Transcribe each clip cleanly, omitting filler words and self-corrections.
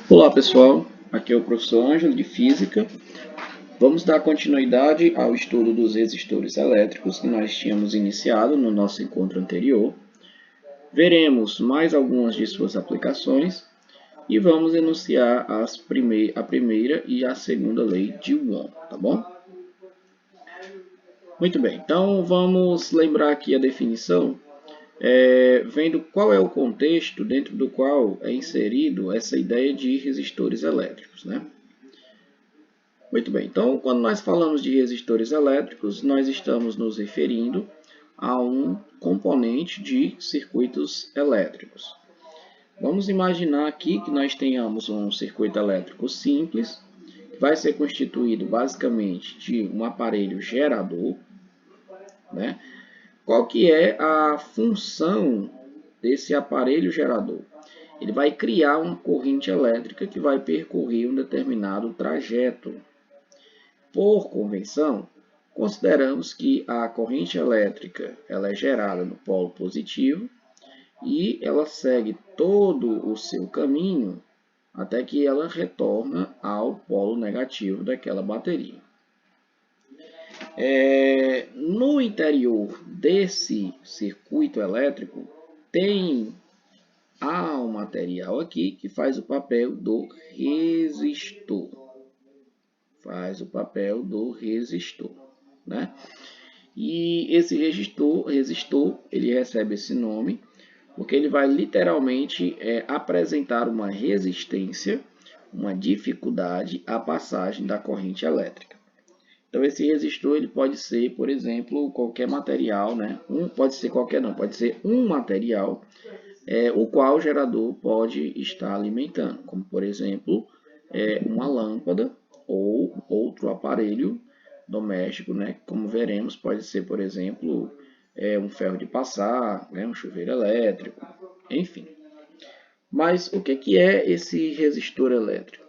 Olá pessoal, aqui é o professor Ângelo de Física. Vamos dar continuidade ao estudo dos resistores elétricos que nós tínhamos iniciado no nosso encontro anterior. Veremos mais algumas de suas aplicações e vamos enunciar a primeira e a segunda lei de Ohm, tá bom? Muito bem, então vamos lembrar aqui a definição, vendo qual é o contexto dentro do qual é inserido essa ideia de resistores elétricos, né? Muito bem, então quando nós falamos de resistores elétricos, nós estamos nos referindo a um componente de circuitos elétricos. Vamos imaginar aqui que nós tenhamos um circuito elétrico simples, que vai ser constituído basicamente de um aparelho gerador, né? Qual que é a função desse aparelho gerador? Ele vai criar uma corrente elétrica que vai percorrer um determinado trajeto. Por convenção, consideramos que a corrente elétrica ela é gerada no polo positivo e ela segue todo o seu caminho até que ela retorna ao polo negativo daquela bateria. No interior desse circuito elétrico tem um material aqui que faz o papel do resistor. Né? E esse resistor, ele recebe esse nome porque ele vai literalmente apresentar uma resistência, uma dificuldade à passagem da corrente elétrica. Então esse resistor ele pode ser, por exemplo, qualquer material, né? Pode ser um material o qual o gerador pode estar alimentando, como por exemplo uma lâmpada ou outro aparelho doméstico, né? Como veremos, pode ser, por exemplo, um ferro de passar, né? Um chuveiro elétrico, enfim. Mas o que é esse resistor elétrico?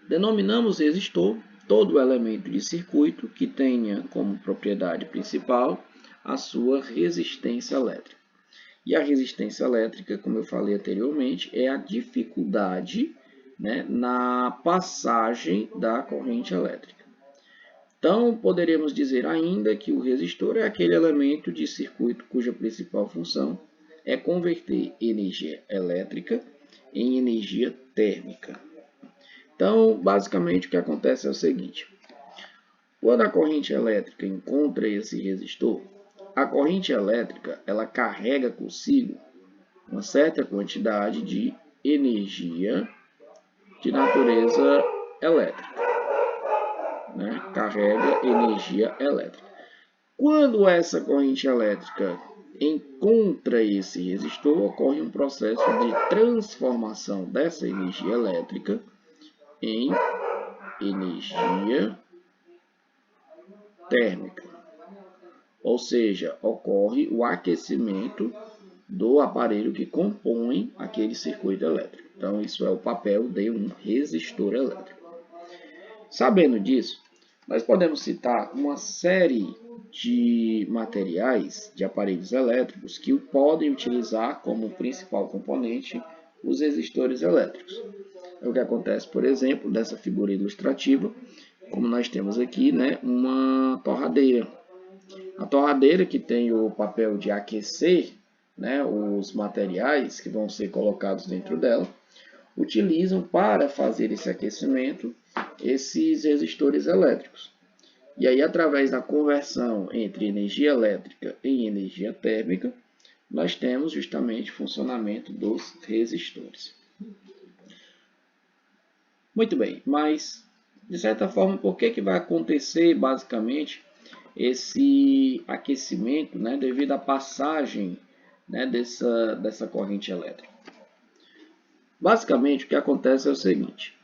Denominamos resistor todo elemento de circuito que tenha como propriedade principal a sua resistência elétrica. E a resistência elétrica, como eu falei anteriormente, é a dificuldade, né, na passagem da corrente elétrica. Então, poderemos dizer ainda que o resistor é aquele elemento de circuito cuja principal função é converter energia elétrica em energia térmica. Então, basicamente, o que acontece é o seguinte. Quando a corrente elétrica encontra esse resistor, a corrente elétrica ela carrega consigo uma certa quantidade de energia de natureza elétrica. Né? Carrega energia elétrica. Quando essa corrente elétrica encontra esse resistor, ocorre um processo de transformação dessa energia elétrica em energia térmica. Ou seja, ocorre o aquecimento do aparelho que compõe aquele circuito elétrico. Então, isso é o papel de um resistor elétrico. Sabendo disso, nós podemos citar uma série de materiais, de aparelhos elétricos, que podem utilizar como principal componente os resistores elétricos. É o que acontece, por exemplo, dessa figura ilustrativa, como nós temos aqui, né, uma torradeira. A torradeira que tem o papel de aquecer, né, os materiais que vão ser colocados dentro dela, utilizam para fazer esse aquecimento esses resistores elétricos. E aí, através da conversão entre energia elétrica e energia térmica, nós temos justamente o funcionamento dos resistores. Muito bem, mas de certa forma, por que vai acontecer basicamente esse aquecimento, né, devido à passagem, né, dessa corrente elétrica? Basicamente, o que acontece é o seguinte.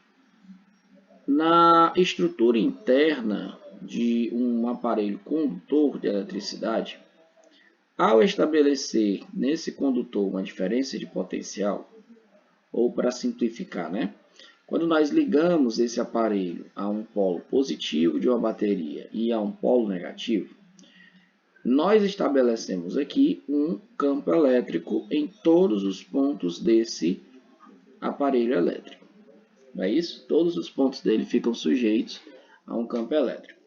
Na estrutura interna de um aparelho condutor de eletricidade, ao estabelecer nesse condutor uma diferença de potencial, ou para simplificar, né? Quando nós ligamos esse aparelho a um polo positivo de uma bateria e a um polo negativo, nós estabelecemos aqui um campo elétrico em todos os pontos desse aparelho elétrico. Não é isso? Todos os pontos dele ficam sujeitos a um campo elétrico.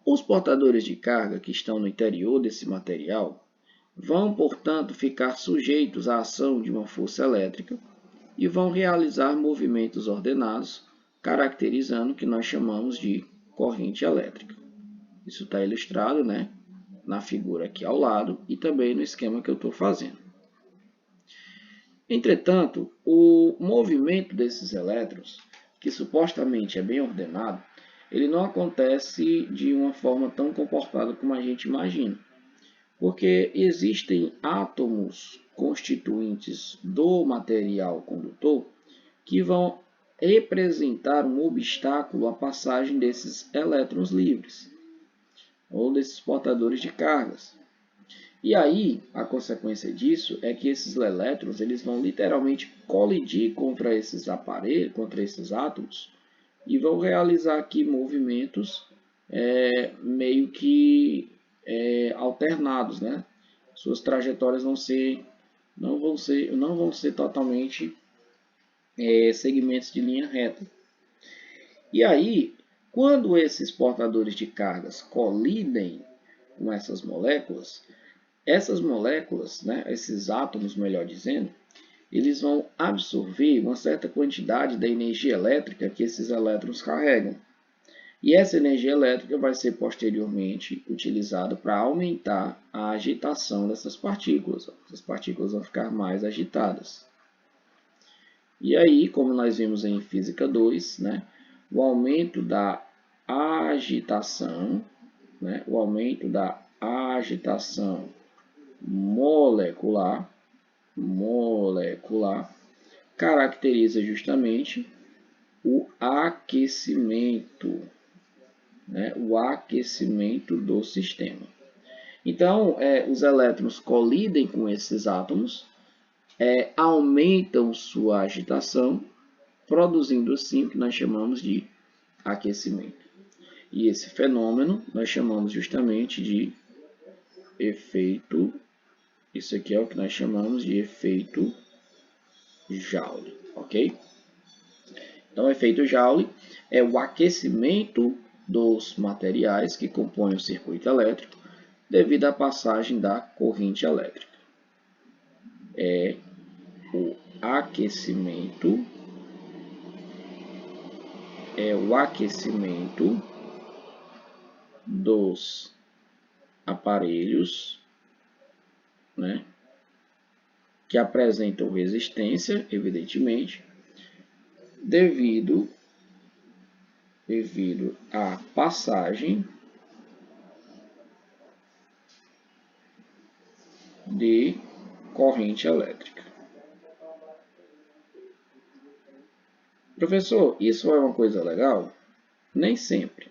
Os portadores de carga que estão no interior desse material vão, portanto, ficar sujeitos à ação de uma força elétrica e vão realizar movimentos ordenados, caracterizando o que nós chamamos de corrente elétrica. Isso está ilustrado, né, na figura aqui ao lado e também no esquema que eu estou fazendo. Entretanto, o movimento desses elétrons, que supostamente é bem ordenado, ele não acontece de uma forma tão comportada como a gente imagina. Porque existem átomos constituintes do material condutor que vão representar um obstáculo à passagem desses elétrons livres, ou desses portadores de cargas. E aí, a consequência disso é que esses elétrons eles vão literalmente colidir contra esses aparelhos, contra esses átomos, e vão realizar aqui movimentos meio que alternados, né? Suas trajetórias não vão ser totalmente segmentos de linha reta. E aí, quando esses portadores de cargas colidem com essas moléculas, né, esses átomos, melhor dizendo, eles vão absorver uma certa quantidade da energia elétrica que esses elétrons carregam. E essa energia elétrica vai ser posteriormente utilizada para aumentar a agitação dessas partículas. Essas partículas vão ficar mais agitadas. E aí, como nós vimos em Física 2, né, o aumento da agitação, né, molecular, caracteriza justamente o aquecimento, né, o aquecimento do sistema. Então, os elétrons colidem com esses átomos, aumentam sua agitação, produzindo assim o que nós chamamos de aquecimento. E esse fenômeno nós chamamos justamente de efeito, isso aqui é o que nós chamamos de efeito Joule, ok? Então, o efeito Joule é o aquecimento dos materiais que compõem o circuito elétrico devido à passagem da corrente elétrica. É o aquecimento dos aparelhos, né, que apresentam resistência, evidentemente, devido à passagem de corrente elétrica. Professor, isso é uma coisa legal? Nem sempre.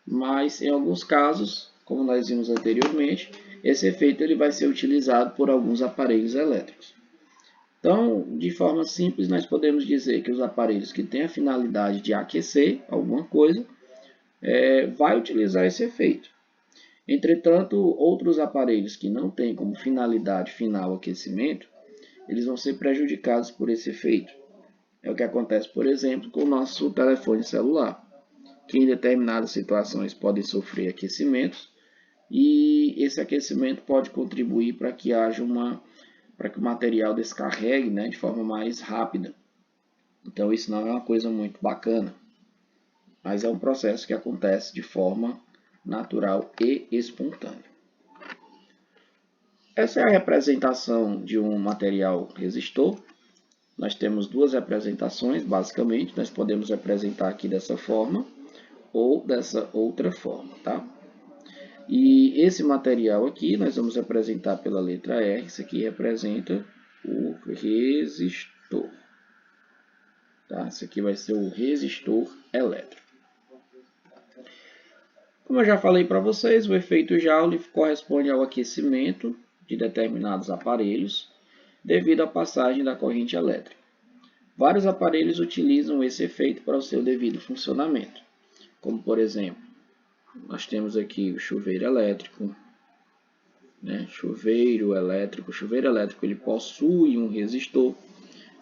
Mas em alguns casos, como nós vimos anteriormente, esse efeito ele vai ser utilizado por alguns aparelhos elétricos. Então, de forma simples, nós podemos dizer que os aparelhos que têm a finalidade de aquecer alguma coisa, vai utilizar esse efeito. Entretanto, outros aparelhos que não têm como finalidade final o aquecimento, eles vão ser prejudicados por esse efeito. É o que acontece, por exemplo, com o nosso telefone celular, que em determinadas situações pode sofrer aquecimentos, e esse aquecimento pode contribuir para que haja para que o material descarregue, né, de forma mais rápida. Então isso não é uma coisa muito bacana, mas é um processo que acontece de forma natural e espontânea. Essa é a representação de um material resistor. Nós temos duas representações, basicamente. Nós podemos representar aqui dessa forma ou dessa outra forma, tá? E esse material aqui nós vamos representar pela letra R. Isso aqui representa o resistor. Tá? Isso aqui vai ser o resistor elétrico. Como eu já falei para vocês, o efeito Joule corresponde ao aquecimento de determinados aparelhos devido à passagem da corrente elétrica. Vários aparelhos utilizam esse efeito para o seu devido funcionamento, como por exemplo, nós temos aqui o chuveiro elétrico, né? Chuveiro elétrico. O chuveiro elétrico ele possui um resistor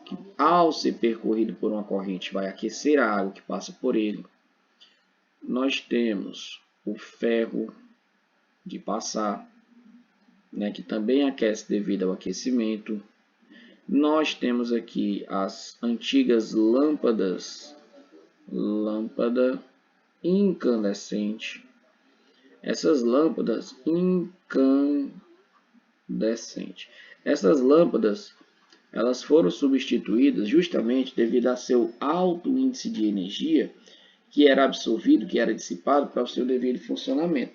que, ao ser percorrido por uma corrente, vai aquecer a água que passa por ele. Nós temos o ferro de passar, né, que também aquece devido ao aquecimento. Nós temos aqui as antigas lâmpada incandescente. Essas lâmpadas incandescentes. Essas lâmpadas elas foram substituídas justamente devido a seu alto índice de energia que era absorvido, que era dissipado para o seu devido funcionamento.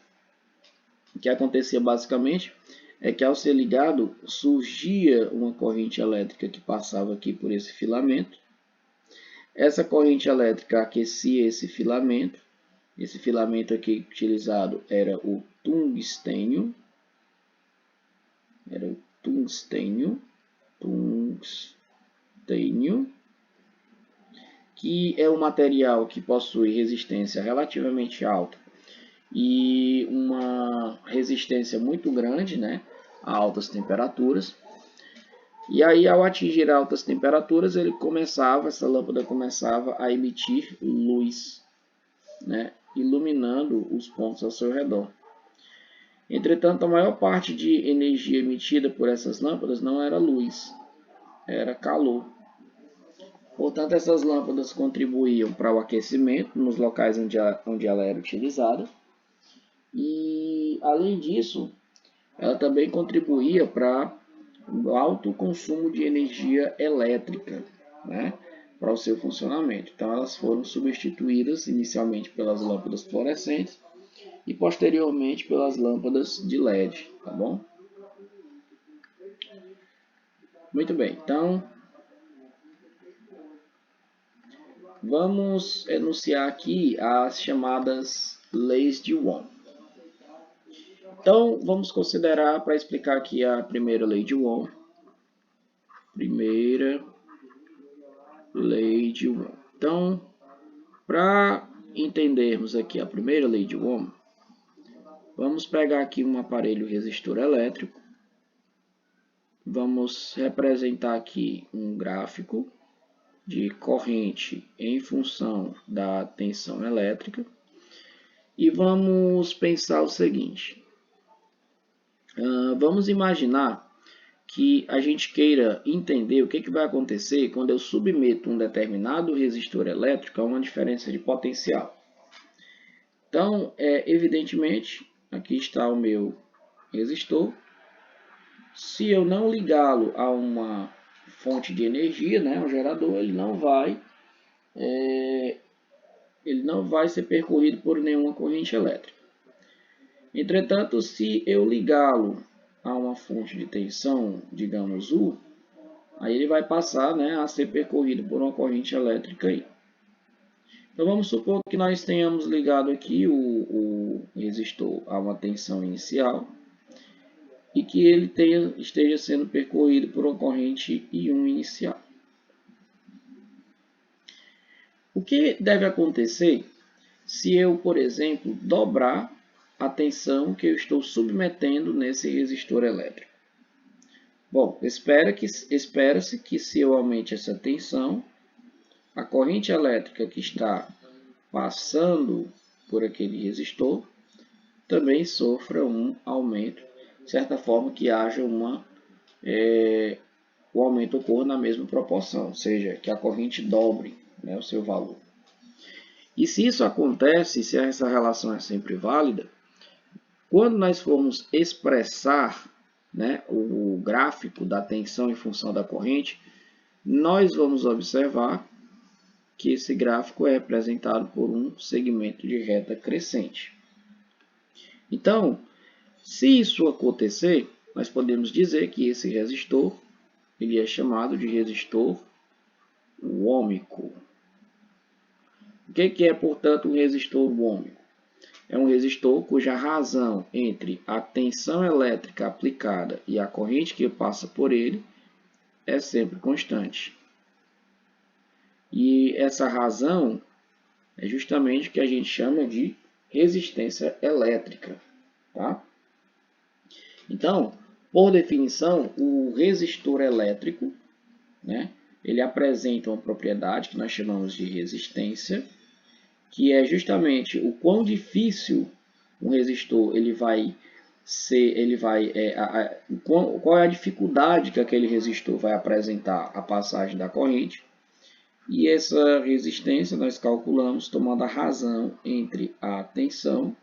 O que acontecia basicamente é que ao ser ligado surgia uma corrente elétrica que passava aqui por esse filamento. Essa corrente elétrica aquecia esse filamento. Esse filamento aqui utilizado era o tungstênio. Que é um material que possui resistência relativamente alta e uma resistência muito grande, né, a altas temperaturas. E aí, ao atingir altas temperaturas, essa lâmpada começava a emitir luz, né, iluminando os pontos ao seu redor. Entretanto, a maior parte de energia emitida por essas lâmpadas não era luz, era calor. Portanto, essas lâmpadas contribuíam para o aquecimento nos locais onde ela era utilizada. E, além disso, ela também contribuía para o alto consumo de energia elétrica, né, para o seu funcionamento. Então, elas foram substituídas inicialmente pelas lâmpadas fluorescentes e posteriormente pelas lâmpadas de LED, tá bom? Muito bem, então vamos enunciar aqui as chamadas leis de Ohm. Então, vamos considerar, para explicar aqui a primeira lei de Ohm. Primeira lei de Ohm. Então, para entendermos aqui a primeira lei de Ohm, vamos pegar aqui um aparelho resistor elétrico. Vamos representar aqui um gráfico de corrente em função da tensão elétrica. E vamos pensar o seguinte. Vamos imaginar que a gente queira entender o que vai acontecer quando eu submeto um determinado resistor elétrico a uma diferença de potencial. Então, evidentemente, aqui está o meu resistor. Se eu não ligá-lo a uma fonte de energia, né, um gerador, ele não vai ser percorrido por nenhuma corrente elétrica. Entretanto, se eu ligá-lo a uma fonte de tensão, digamos U, aí ele vai passar, né, a ser percorrido por uma corrente elétrica aí. Então vamos supor que nós tenhamos ligado aqui o resistor a uma tensão inicial e que ele esteja sendo percorrido por uma corrente I1 inicial. O que deve acontecer se eu, por exemplo, dobrar a tensão que eu estou submetendo nesse resistor elétrico? Bom, espera-se que se eu aumente essa tensão, a corrente elétrica que está passando por aquele resistor também sofra um aumento, de certa forma que haja o aumento ocorra na mesma proporção, ou seja, que a corrente dobre, né, o seu valor. E se isso acontece, se essa relação é sempre válida, quando nós formos expressar, né, o gráfico da tensão em função da corrente, nós vamos observar que esse gráfico é representado por um segmento de reta crescente. Então, se isso acontecer, nós podemos dizer que esse resistor ele é chamado de resistor ohmico. O que é, portanto, um resistor ohmico? É um resistor cuja razão entre a tensão elétrica aplicada e a corrente que passa por ele é sempre constante. E essa razão é justamente o que a gente chama de resistência elétrica. Tá? Então, por definição, o resistor elétrico, né, ele apresenta uma propriedade que nós chamamos de resistência, que é justamente o quão difícil um resistor ele vai ser, qual é a dificuldade que aquele resistor vai apresentar à passagem da corrente. E essa resistência nós calculamos tomando a razão entre a tensão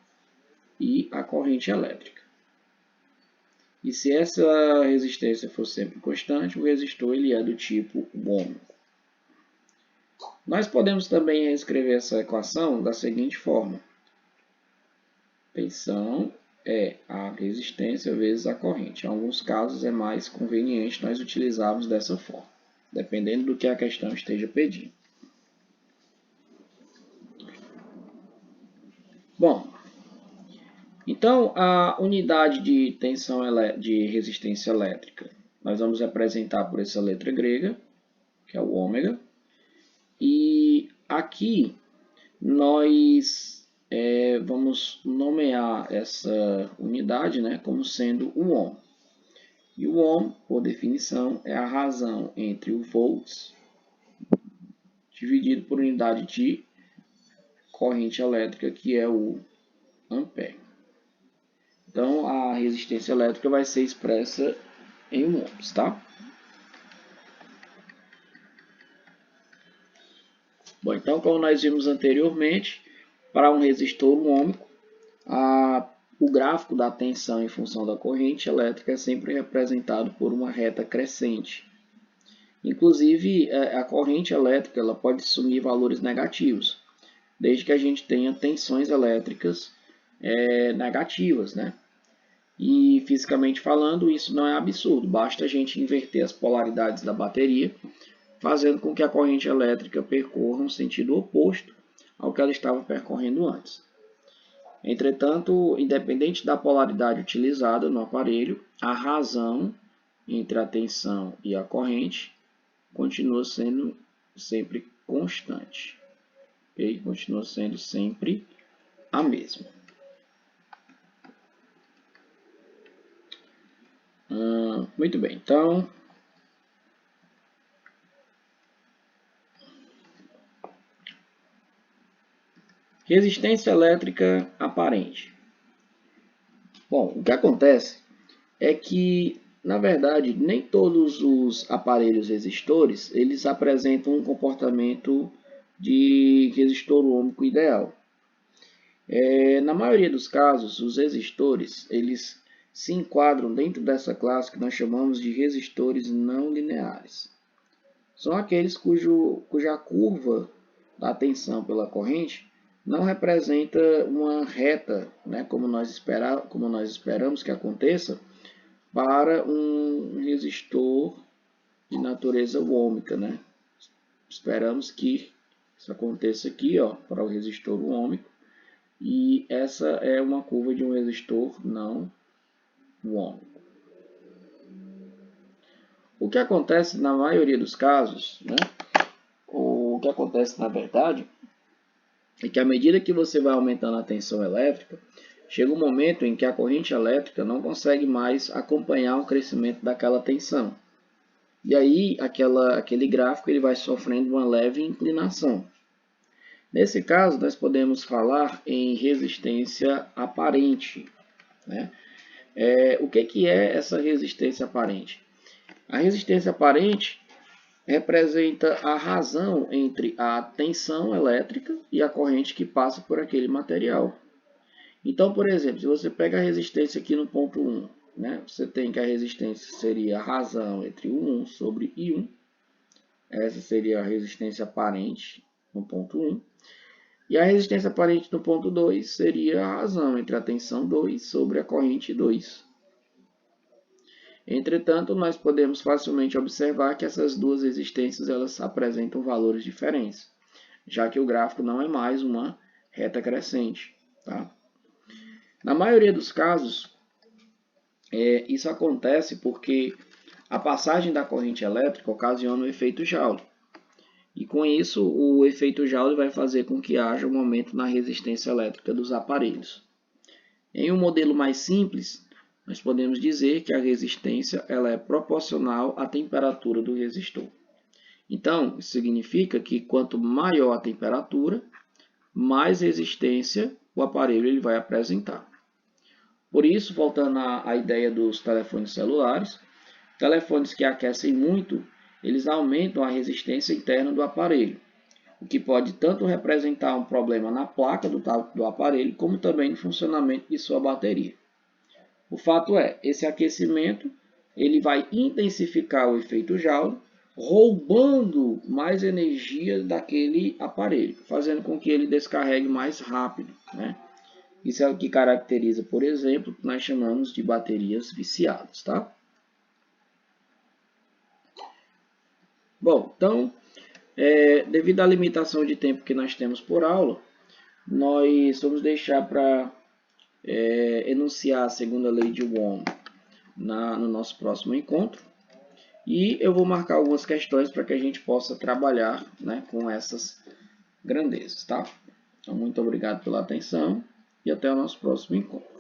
e a corrente elétrica. E se essa resistência for sempre constante, o resistor ele é do tipo ômico. Nós podemos também reescrever essa equação da seguinte forma. Tensão é a resistência vezes a corrente. Em alguns casos é mais conveniente nós utilizarmos dessa forma, dependendo do que a questão esteja pedindo. Bom, então a unidade de tensão de resistência elétrica nós vamos representar por essa letra grega, que é o ômega. E aqui nós vamos nomear essa unidade, né, como sendo o ohm. E o ohm, por definição, é a razão entre o volts dividido por unidade de corrente elétrica, que é o ampere. Então, a resistência elétrica vai ser expressa em ohms, tá? Bom, então, como nós vimos anteriormente, para um resistor ômico, o gráfico da tensão em função da corrente elétrica é sempre representado por uma reta crescente. Inclusive, a corrente elétrica ela pode assumir valores negativos, desde que a gente tenha tensões elétricas negativas, né? E fisicamente falando, isso não é absurdo, basta a gente inverter as polaridades da bateria, fazendo com que a corrente elétrica percorra um sentido oposto ao que ela estava percorrendo antes. Entretanto, independente da polaridade utilizada no aparelho, a razão entre a tensão e a corrente continua sendo sempre constante. Okay? Continua sendo sempre a mesma. Muito bem, então resistência elétrica aparente. Bom, o que acontece é que, na verdade, nem todos os aparelhos resistores eles apresentam um comportamento de resistor ômico ideal. Na maioria dos casos, os resistores eles se enquadram dentro dessa classe que nós chamamos de resistores não lineares. São aqueles cuja curva da tensão pela corrente não representa uma reta, né, como nós esperamos que aconteça para um resistor de natureza ômica, né? Esperamos que isso aconteça aqui, ó, para o resistor ômico, e essa é uma curva de um resistor não ômico. O que acontece na maioria dos casos, né? O que acontece na verdade é que à medida que você vai aumentando a tensão elétrica, chega um momento em que a corrente elétrica não consegue mais acompanhar o crescimento daquela tensão. E aí, aquele gráfico ele vai sofrendo uma leve inclinação. Nesse caso, nós podemos falar em resistência aparente, né? O que é essa resistência aparente? A resistência aparente representa a razão entre a tensão elétrica e a corrente que passa por aquele material. Então, por exemplo, se você pega a resistência aqui no ponto 1, né, você tem que a resistência seria a razão entre U1 sobre I1. Essa seria a resistência aparente no ponto 1. E a resistência aparente no ponto 2 seria a razão entre a tensão 2 sobre a corrente 2. Entretanto, nós podemos facilmente observar que essas duas resistências elas apresentam valores diferentes, já que o gráfico não é mais uma reta crescente. Tá? Na maioria dos casos, isso acontece porque a passagem da corrente elétrica ocasiona o efeito Joule. E com isso, o efeito Joule vai fazer com que haja um aumento na resistência elétrica dos aparelhos. Em um modelo mais simples, nós podemos dizer que a resistência ela é proporcional à temperatura do resistor. Então, isso significa que quanto maior a temperatura, mais resistência o aparelho ele vai apresentar. Por isso, voltando à ideia dos telefones celulares, telefones que aquecem muito, eles aumentam a resistência interna do aparelho, o que pode tanto representar um problema na placa do aparelho, como também no funcionamento de sua bateria. O fato é, esse aquecimento ele vai intensificar o efeito Joule, roubando mais energia daquele aparelho, fazendo com que ele descarregue mais rápido, né? Isso é o que caracteriza, por exemplo, o que nós chamamos de baterias viciadas, tá? Bom, então, devido à limitação de tempo que nós temos por aula, nós vamos deixar para enunciar a segunda lei de Ohm no nosso próximo encontro. E eu vou marcar algumas questões para que a gente possa trabalhar, né, com essas grandezas, tá? Então, muito obrigado pela atenção e até o nosso próximo encontro.